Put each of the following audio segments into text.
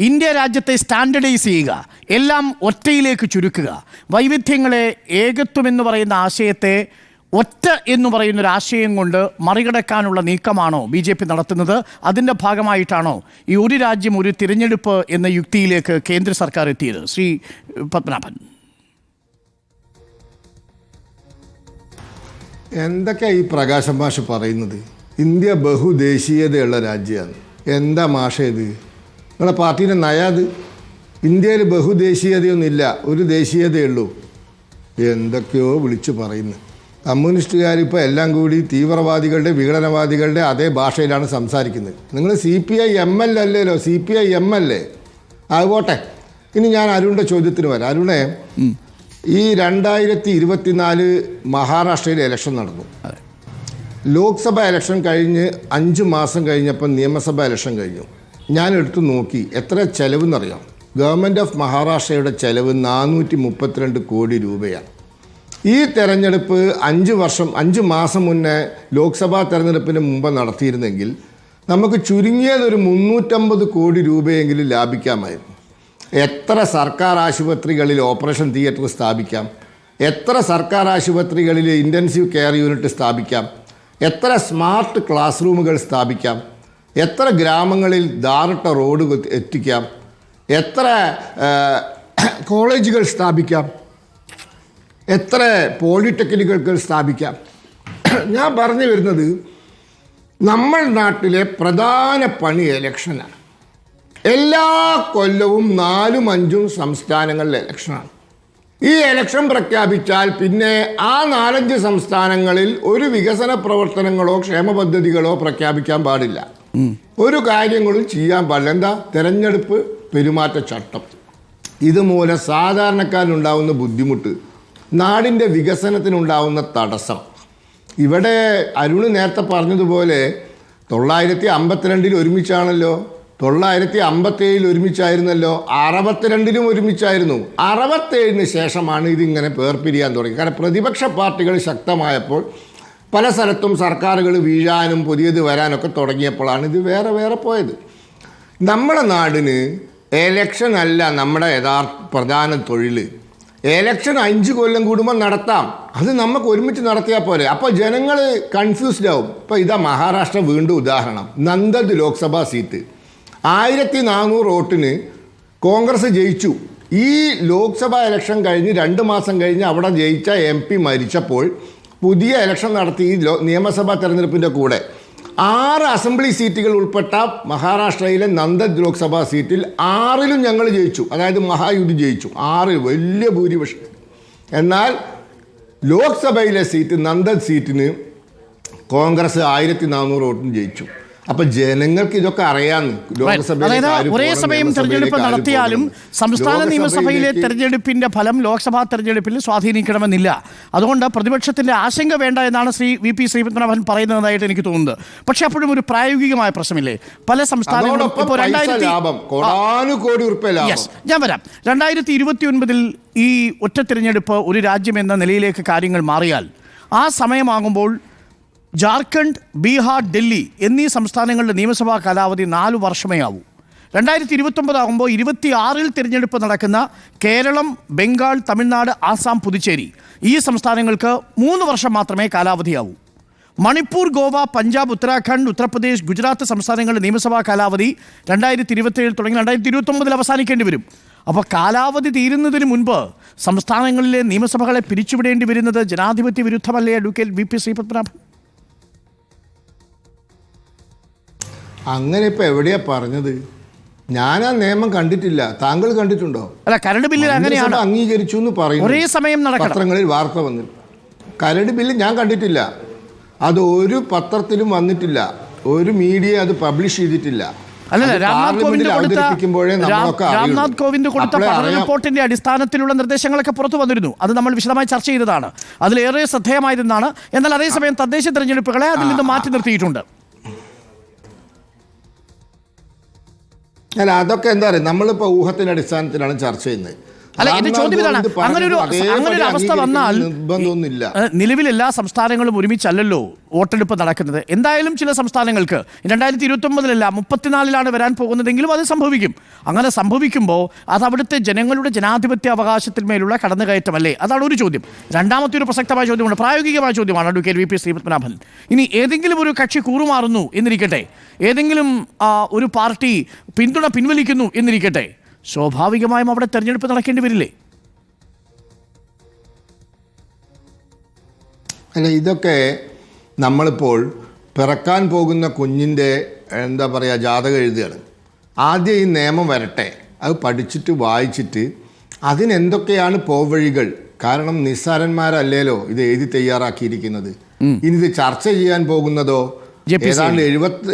India രാജ്യത്തെ standardise ചെയ്യുക, എല്ലാം ഒറ്റയിലേക്ക് ചുരുക്കുക, വൈവിധ്യങ്ങളെ ഏകത്വം എന്ന് പറയുന്ന ആശയത്തെ ഒറ്റ എന്ന് പറയുന്നൊരു ആശയം കൊണ്ട് മറികടക്കാനുള്ള നീക്കമാണോ BJP നടത്തുന്നത്? അതിൻ്റെ ഭാഗമായിട്ടാണോ ഈ ഒരു രാജ്യം ഒരു തിരഞ്ഞെടുപ്പ് എന്ന യുക്തിയിലേക്ക് കേന്ദ്ര സർക്കാർ എത്തിയത്? ശ്രീ പത്മനാഭൻ, എന്തൊക്കെയാ ഈ പ്രകാശം മാഷ് പറയുന്നത്? ഇന്ത്യ ബഹുദേശീയതയുള്ള രാജ്യമാണ്. എന്താ മാഷ ഇത്? നിങ്ങളുടെ പാർട്ടീൻ്റെ നയാത്? ഇന്ത്യയിൽ ബഹുദേശീയതയൊന്നുമില്ല, ഒരു ദേശീയതയുള്ളൂ. എന്തൊക്കെയോ വിളിച്ചു പറയുന്നു. കമ്മ്യൂണിസ്റ്റുകാരിപ്പോൾ എല്ലാം കൂടി തീവ്രവാദികളുടെ വിഘടനവാദികളുടെ അതേ ഭാഷയിലാണ് സംസാരിക്കുന്നത്. നിങ്ങൾ CPI ML അല്ലല്ലോ, CPI ML. ആകോട്ടെ, ഇനി ഞാൻ അരുണിൻ്റെ ചോദ്യത്തിന് വരാം. അരുണെ, ഈ 2024 മഹാരാഷ്ട്രയിൽ ഇലക്ഷൻ നടന്നു. ലോക്സഭ ഇലക്ഷൻ കഴിഞ്ഞ് 5 മാസം കഴിഞ്ഞപ്പോൾ നിയമസഭ ഇലക്ഷൻ കഴിഞ്ഞു. ഞാൻ എടുത്തു നോക്കി എത്ര ചെലവെന്നറിയാം. ഗവൺമെൻറ് ഓഫ് മഹാരാഷ്ട്രയുടെ ചെലവ് 432 കോടി രൂപയാണ്. ഈ തെരഞ്ഞെടുപ്പ് 5 മാസം മുന്നേ ലോക്സഭാ തെരഞ്ഞെടുപ്പിന് മുമ്പ് നടത്തിയിരുന്നെങ്കിൽ നമുക്ക് ചുരുങ്ങിയതൊരു 350 കോടി രൂപയെങ്കിലും ലാഭിക്കാമായിരുന്നു. എത്ര സർക്കാർ ആശുപത്രികളിൽ ഓപ്പറേഷൻ തിയേറ്റർ സ്ഥാപിക്കാം? എത്ര സർക്കാർ ആശുപത്രികളിൽ ഇൻറ്റൻസീവ് കെയർ യൂണിറ്റ് സ്ഥാപിക്കാം? എത്ര സ്മാർട്ട് ക്ലാസ് റൂമുകൾ സ്ഥാപിക്കാം? എത്ര ഗ്രാമങ്ങളിൽ ധാറിട്ട റോഡ് എത്തിക്കാം? എത്ര കോളേജുകൾ സ്ഥാപിക്കാം? എത്ര പോളിടെക്നിക്കുകൾ സ്ഥാപിക്കാം? ഞാൻ പറഞ്ഞു വരുന്നത്, നമ്മൾ നാട്ടിലെ പ്രധാന പണി ഇലക്ഷനാണ്. എല്ലാ കൊല്ലവും 4ഉം 5ഉം സംസ്ഥാനങ്ങളിലെ ഇലക്ഷനാണ്. ഈ ഇലക്ഷൻ പ്രഖ്യാപിച്ചാൽ പിന്നെ ആ 4-5 സംസ്ഥാനങ്ങളിൽ ഒരു വികസന പ്രവർത്തനങ്ങളോ ക്ഷേമ പദ്ധതികളോ പ്രഖ്യാപിക്കാൻ പാടില്ല. ഒരു കാര്യങ്ങളും ചെയ്യാൻ പാടില്ല. എന്താ? തെരഞ്ഞെടുപ്പ് പെരുമാറ്റച്ചട്ടം. ഇതുമൂലം സാധാരണക്കാരനുണ്ടാവുന്ന ബുദ്ധിമുട്ട്, നാടിൻ്റെ വികസനത്തിനുണ്ടാവുന്ന തടസ്സം. ഇവിടെ അരുണ് നേരത്തെ പറഞ്ഞതുപോലെ 952 ഒരുമിച്ചാണല്ലോ, 957 ഒരുമിച്ചായിരുന്നല്ലോ, 62 ഒരുമിച്ചായിരുന്നു. 67 ശേഷമാണ് ഇതിങ്ങനെ പേർപിരിയാൻ തുടങ്ങി. കാരണം പ്രതിപക്ഷ പാർട്ടികൾ ശക്തമായപ്പോൾ പല സ്ഥലത്തും സർക്കാരുകൾ വീഴാനും പുതിയത് വരാനൊക്കെ തുടങ്ങിയപ്പോഴാണ് ഇത് വേറെ വേറെ പോയത്. നമ്മുടെ നാടിന് എലക്ഷൻ അല്ല നമ്മുടെ യഥാർത്ഥ പ്രധാന തൊഴിൽ. എലക്ഷൻ 5 കൊല്ലം കൂടുമ്പോൾ നടത്താം, അത് നമുക്ക് ഒരുമിച്ച് നടത്തിയാൽ പോരെ. അപ്പോൾ ജനങ്ങൾ കൺഫ്യൂസ്ഡ് ആവും. ഇപ്പോൾ ഇതാ മഹാരാഷ്ട്ര വീണ്ടും ഉദാഹരണം. നന്ദദ് ലോക്സഭാ സീറ്റ് 1400 വോട്ടിന് കോൺഗ്രസ് ജയിച്ചു. ഈ ലോക്സഭാ ഇലക്ഷൻ കഴിഞ്ഞ് 2 മാസം കഴിഞ്ഞ് അവിടെ ജയിച്ച MP മരിച്ചപ്പോൾ പുതിയ ഇലക്ഷൻ നടത്തി. ഈ നിയമസഭാ തെരഞ്ഞെടുപ്പിൻ്റെ കൂടെ 6 അസംബ്ലി സീറ്റുകൾ ഉൾപ്പെട്ട മഹാരാഷ്ട്രയിലെ നന്ദദ് ലോക്സഭാ സീറ്റിൽ 6ലും ഞങ്ങൾ ജയിച്ചു. അതായത് മഹായുതി ജയിച്ചു 6 വലിയ ഭൂരിപക്ഷം. എന്നാൽ ലോക്സഭയിലെ സീറ്റ് നന്ദദ് സീറ്റിന് കോൺഗ്രസ് 1400 വോട്ടിന് ജയിച്ചു. അപ്പൊ ജനങ്ങൾക്ക് ഇതൊക്കെ അറിയാന്ന്. ഒരേ സമയം തെരഞ്ഞെടുപ്പ് നടത്തിയാലും സംസ്ഥാന നിയമസഭയിലെ തെരഞ്ഞെടുപ്പിന്റെ ഫലം ലോക്സഭാ തെരഞ്ഞെടുപ്പിൽ സ്വാധീനിക്കണമെന്നില്ല. അതുകൊണ്ട് പ്രതിപക്ഷത്തിന്റെ ആശങ്ക വേണ്ട എന്നാണ് ശ്രീ VP ശ്രീപത്മനാഭൻ പറയുന്നതായിട്ട് എനിക്ക് തോന്നുന്നത്. പക്ഷെ അപ്പോഴും ഒരു പ്രായോഗികമായ പ്രശ്നമില്ലേ? പല സംസ്ഥാനങ്ങളും ഇപ്പോൾ ഞാൻ വരാം. 2029 ഈ ഒറ്റ തിരഞ്ഞെടുപ്പ് ഒരു രാജ്യം എന്ന നിലയിലേക്ക് കാര്യങ്ങൾ മാറിയാൽ ആ സമയമാകുമ്പോൾ ജാർഖണ്ഡ്, ബീഹാർ, ഡൽഹി എന്നീ സംസ്ഥാനങ്ങളുടെ നിയമസഭാ കാലാവധി 4 വർഷമേ ആവൂ. 2029 ആകുമ്പോൾ 26-ൽ തിരഞ്ഞെടുപ്പ് നടക്കുന്ന കേരളം, ബംഗാൾ, തമിഴ്നാട്, ആസാം, പുതുച്ചേരി ഈ സംസ്ഥാനങ്ങൾക്ക് 3 വർഷം മാത്രമേ കാലാവധിയാവൂ. മണിപ്പൂർ, ഗോവ, പഞ്ചാബ്, ഉത്തരാഖണ്ഡ്, ഉത്തർപ്രദേശ്, ഗുജറാത്ത് സംസ്ഥാനങ്ങളുടെ നിയമസഭാ കാലാവധി 2027 തുടങ്ങി 2029 അവസാനിക്കേണ്ടി വരും. അപ്പോൾ കാലാവധി തീരുന്നതിന് മുൻപ് സംസ്ഥാനങ്ങളിലെ നിയമസഭകളെ പിരിച്ചുവിടേണ്ടി വരുന്നത് ജനാധിപത്യ വിരുദ്ധമല്ലേ അഡ്വക്കേറ്റ് VP ശ്രീപത്മനാഭൻ? അങ്ങനെ ഇപ്പൊ എവിടെയാ പറഞ്ഞത്? ഞാൻ ആ നിയമം കണ്ടിട്ടില്ല. താങ്കൾ കണ്ടിട്ടുണ്ടോ? അല്ല, കരട് ബില്ലിൽ അങ്ങനെയാണ് അംഗീകരിച്ചു എന്ന് പറയുന്നു. ഒരേ സമയം പത്രങ്ങളിൽ വാർത്ത വന്നു. കരട് ബില്ല് ഞാൻ കണ്ടിട്ടില്ല. അത് ഒരു പത്രത്തിലും വന്നിട്ടില്ല, ഒരു മീഡിയ അത് പബ്ലിഷ് ചെയ്തിട്ടില്ല. അല്ലല്ല, രാംനാഥ് കോവിന്ദ് കൊടുത്ത പഠന റിപ്പോർട്ടിന്റെ അടിസ്ഥാനത്തിലുള്ള നിർദ്ദേശങ്ങളൊക്കെ പുറത്തു വന്നിരുന്നു. അത് നമ്മൾ വിശദമായി ചർച്ച ചെയ്തതാണ്. അതിലേറെ ശ്രദ്ധേയമായതെന്നാണ്. എന്നാൽ അതേസമയം തദ്ദേശ തെരഞ്ഞെടുപ്പുകളെ അതിൽ നിന്ന് മാറ്റി നിർത്തിയിട്ടുണ്ട്. അല്ല, അതൊക്കെ എന്താ പറയുക, നമ്മളിപ്പോൾ ഊഹത്തിൻ്റെ അടിസ്ഥാനത്തിലാണ് ചർച്ച ചെയ്യുന്നത്. അല്ല, എന്റെ ചോദ്യം ഇതാണ്, അങ്ങനെ ഒരു അവസ്ഥ വന്നാൽ നിർബന്ധമൊന്നുമില്ല. നിലവിൽ എല്ലാ സംസ്ഥാനങ്ങളും ഒരുമിച്ചല്ലല്ലോ വോട്ടെടുപ്പ് നടക്കുന്നത്. എന്തായാലും ചില സംസ്ഥാനങ്ങൾക്ക് 2029 34 വരാൻ പോകുന്നതെങ്കിലും അത് സംഭവിക്കും. അങ്ങനെ സംഭവിക്കുമ്പോൾ അത് അവിടുത്തെ ജനങ്ങളുടെ ജനാധിപത്യ അവകാശത്തിന്മേലുള്ള കടന്നുകയറ്റമല്ലേ? അതാണ് ഒരു ചോദ്യം. രണ്ടാമത്തെ ഒരു പ്രസക്തമായ ചോദ്യമാണ്, പ്രായോഗികമായ ചോദ്യമാണ് അഡ്വക്കേറ്റ് VP ശ്രീപത്മനാഭൻ. ഇനി ഏതെങ്കിലും ഒരു കക്ഷി കൂറുമാറുന്നു എന്നിരിക്കട്ടെ, ഏതെങ്കിലും ഒരു പാർട്ടി പിന്തുണ പിൻവലിക്കുന്നു എന്നിരിക്കട്ടെ, സ്വാഭാവികമായും അവിടെ തെരഞ്ഞെടുപ്പ് നടക്കേണ്ടി വരില്ലേ? അല്ല, ഇതൊക്കെ നമ്മളിപ്പോൾ പിറക്കാൻ പോകുന്ന കുഞ്ഞിൻ്റെ എന്താ പറയുക ജാതകം എഴുതുകയാണ്. ആദ്യം ഈ നിയമം വരട്ടെ, അത് പഠിച്ചിട്ട് വായിച്ചിട്ട് അതിനെന്തൊക്കെയാണ് പോവഴികൾ. കാരണം നിസ്സാരന്മാരല്ലേലോ ഇത് എഴുതി തയ്യാറാക്കിയിരിക്കുന്നത്. ഇനി ഇത് ചർച്ച ചെയ്യാൻ പോകുന്നതോ ഏതാണ്ട്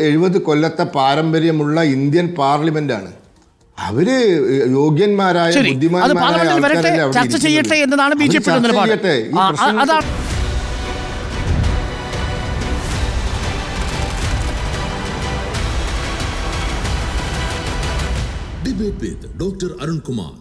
70 കൊല്ലത്തെ പാരമ്പര്യമുള്ള ഇന്ത്യൻ പാർലമെന്റാണ്. അവര് യോഗ്യന്മാരായ ബുദ്ധിമാന്മാരായ ചർച്ച ചെയ്യട്ടെ എന്നതാണ് BJP നിലപാട്. Debate with Dr. Arun Kumar.